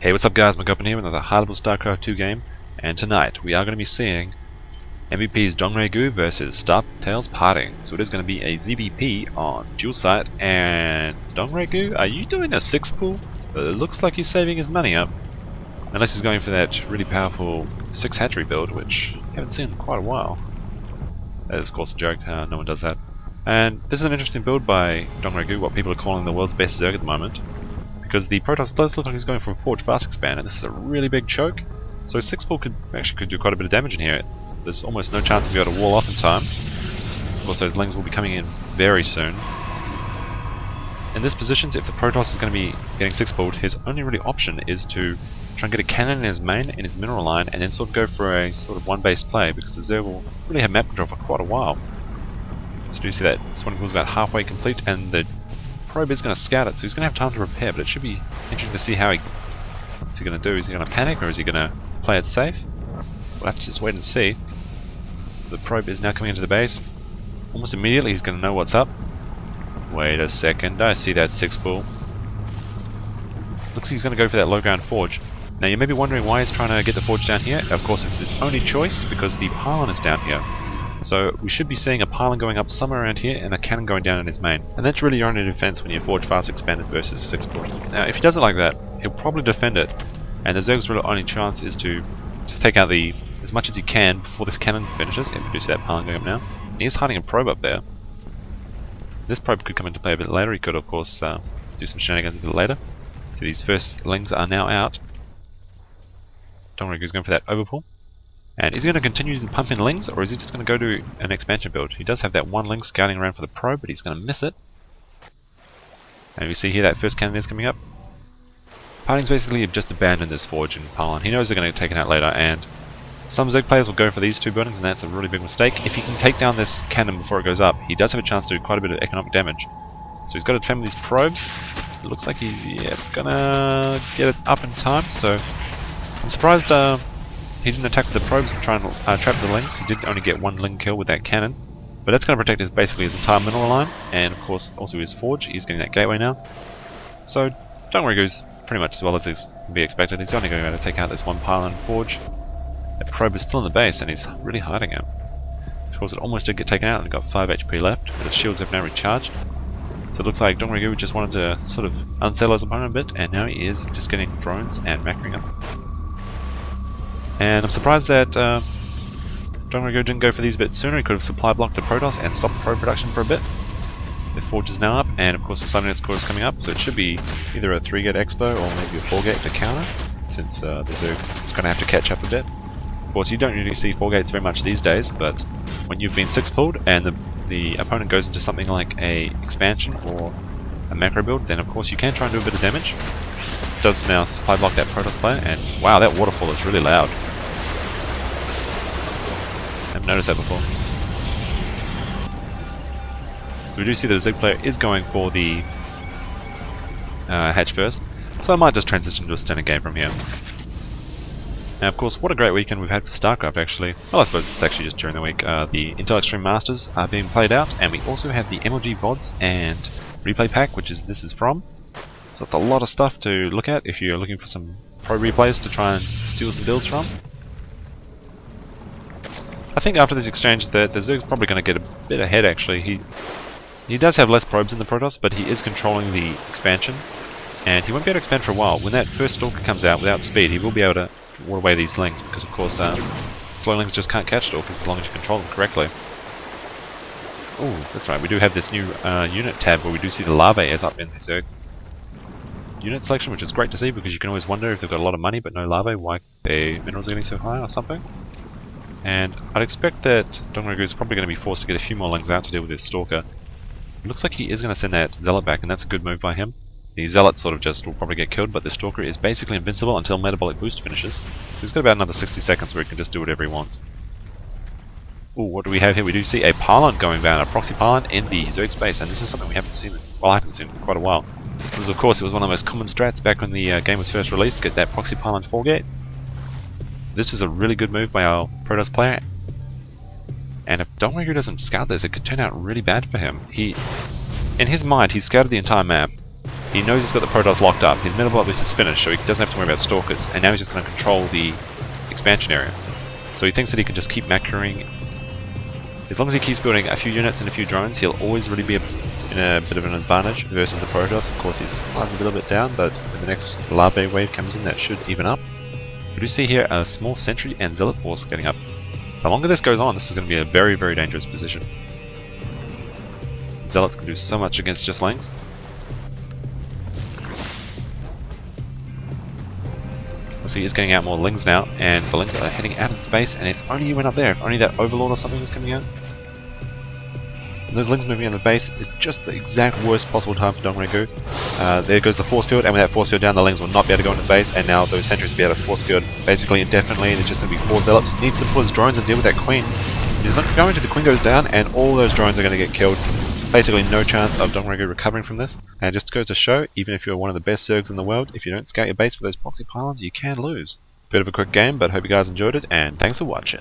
Hey, what's up guys, MacGuffin here with another high-level StarCraft 2 game, and tonight we are going to be seeing MVP's DongRaeGu versus Startales Parting. So it is going to be a ZVP on dual site, and DongRaeGu, are you doing a 6 pull? It looks like he's saving his money up, unless he's going for that really powerful 6 hatchery build, which I haven't seen in quite a while. That is of course a joke, no one does that. And this is an interesting build by DongRaeGu, what people are calling the world's best Zerg at the moment. Because the Protoss does look like he's going for a Forge Fast Expand, and this is a really big choke. So 6 pull could do quite a bit of damage in here. There's almost no chance of being able to wall off in time. Of course, those lings will be coming in very soon. In this position, if the Protoss is going to be getting 6 pulled, his only really option is to try and get a cannon in his main, in his mineral line, and then sort of go for a sort of one-base play, because the Zerg will really have map control for quite a while. So you see that spawning pool is about halfway complete, and the probe is going to scout it, so he's going to have time to repair, but it should be interesting to see what's he going to do. Is he going to panic, or is he going to play it safe? We'll have to just wait and see. So the probe is now coming into the base. Almost immediately he's going to know what's up. Wait a second, I see that 6 pull. Looks like he's going to go for that low ground forge. Now you may be wondering why he's trying to get the forge down here. Of course it's his only choice, because the pylon is down here. So we should be seeing a pylon going up somewhere around here and a cannon going down in his main. And that's really your only defense when you're Forge Fast Expanded versus 6 pull. Now if he does it like that, he'll probably defend it. And the Zerg's really only chance is to just take out as much as he can before the cannon finishes. And we do see that pylon going up now. He is hiding a probe up there. This probe could come into play a bit later. He could of course do some shenanigans with it later. So these first lings are now out. DongRaeGu's going for that overpull. And is he going to continue to pump in lings, or is he just going to go to an expansion build? He does have that one ling scouting around for the probe, but he's going to miss it. And we see here that first cannon is coming up. Parting's basically just abandoned this forge and pylon. He knows they're going to take it out later, and some Zerg players will go for these 2 buildings, and that's a really big mistake. If he can take down this cannon before it goes up, he does have a chance to do quite a bit of economic damage. So he's got to defend with these probes. It looks like he's gonna get it up in time, so I'm surprised he didn't attack with the probes to try and trap the lings. He did only get 1 ling kill with that cannon, but that's going to protect basically his entire mineral line, and of course also his forge. He's getting that gateway now. So DongRaeGu's pretty much as well as is to be expected. He's only going to take out this 1 pylon forge. That probe is still in the base, and he's really hiding it. Of course it almost did get taken out, and got 5 HP left, but his shields have now recharged. So it looks like DongRaeGu just wanted to sort of unsettle his opponent a bit, and now he is just getting drones and macroing him. And I'm surprised that DongRaeGu didn't go for these a bit sooner. He could have supply blocked the Protoss and stopped probe production for a bit. The forge is now up, and of course the Summoning Score is coming up, so it should be either a 3-gate expo or maybe a 4-gate to counter, since the Zerg is going to have to catch up a bit. Of course you don't really see 4-gates very much these days, but when you've been 6 pulled and the opponent goes into something like a expansion or a macro build, then of course you can try and do a bit of damage. It does now supply block that Protoss player, and wow, that waterfall is really loud. I haven't noticed that before. So we do see that the Zerg player is going for the hatch first, so I might just transition to a standard game from here. Now of course, what a great weekend we've had for StarCraft actually. Well, I suppose it's actually just during the week. The Intel Extreme Masters are being played out, and we also have the MLG VODs and replay pack, which this is from. So it's a lot of stuff to look at if you're looking for some pro replays to try and steal some builds from. I think after this exchange the Zerg's probably going to get a bit ahead actually. He does have less probes in the Protoss, but he is controlling the expansion, and he won't be able to expand for a while. When that first Stalker comes out without speed, he will be able to ward away these lings, because of course slow lings just can't catch Stalkers as long as you control them correctly. Oh, that's right, we do have this new unit tab where we do see the larvae as up in the Zerg unit selection, which is great to see, because you can always wonder if they've got a lot of money but no larvae, why their minerals are getting so high or something. And I'd expect that DongRaeGu is probably going to be forced to get a few more lings out to deal with this Stalker. It looks like he is going to send that Zealot back, and that's a good move by him. The Zealot sort of just will probably get killed, but the Stalker is basically invincible until Metabolic Boost finishes. So he's got about another 60 seconds where he can just do whatever he wants. Ooh, what do we have here? We do see a pylon going down, a proxy pylon in the Zerg space, and this is something we haven't seen, well I haven't seen in quite a while. Because of course it was one of the most common strats back when the game was first released, to get that proxy pylon 4-gate. This is a really good move by our Protoss player, and if DongRaeGu doesn't scout this, it could turn out really bad for him. In his mind, he scouted the entire map, He knows he's got the Protoss locked up. His middle block list is finished, so he doesn't have to worry about Stalkers, and now he's just going to control the expansion area. So he thinks that he can just keep macroing. As long as he keeps building a few units and a few drones, he'll always really be in a bit of an advantage versus the Protoss. Of course, his line's a little bit down, but when the next larvae wave comes in, that should even up. We do see here a small sentry and zealot force getting up. The longer this goes on, this is going to be a very, very dangerous position. Zealots can do so much against just lings. So he is getting out more lings now, and the lings are heading out of space, and if only he went up there, if only that overlord or something was coming out. And those lings moving on the base is just the exact worst possible time for DongRaeGu. There goes the force field, and with that force field down, the lings will not be able to go into base, and now those sentries will be able to force field basically indefinitely, and it's just going to be 4 zealots. He needs to put his drones and deal with that queen. He's not going to, the queen goes down, and all those drones are going to get killed. Basically no chance of DongRaeGu recovering from this. And just goes to show, even if you're one of the best Zergs in the world, if you don't scout your base for those proxy pylons, you can lose. Bit of a quick game, but hope you guys enjoyed it, and thanks for watching.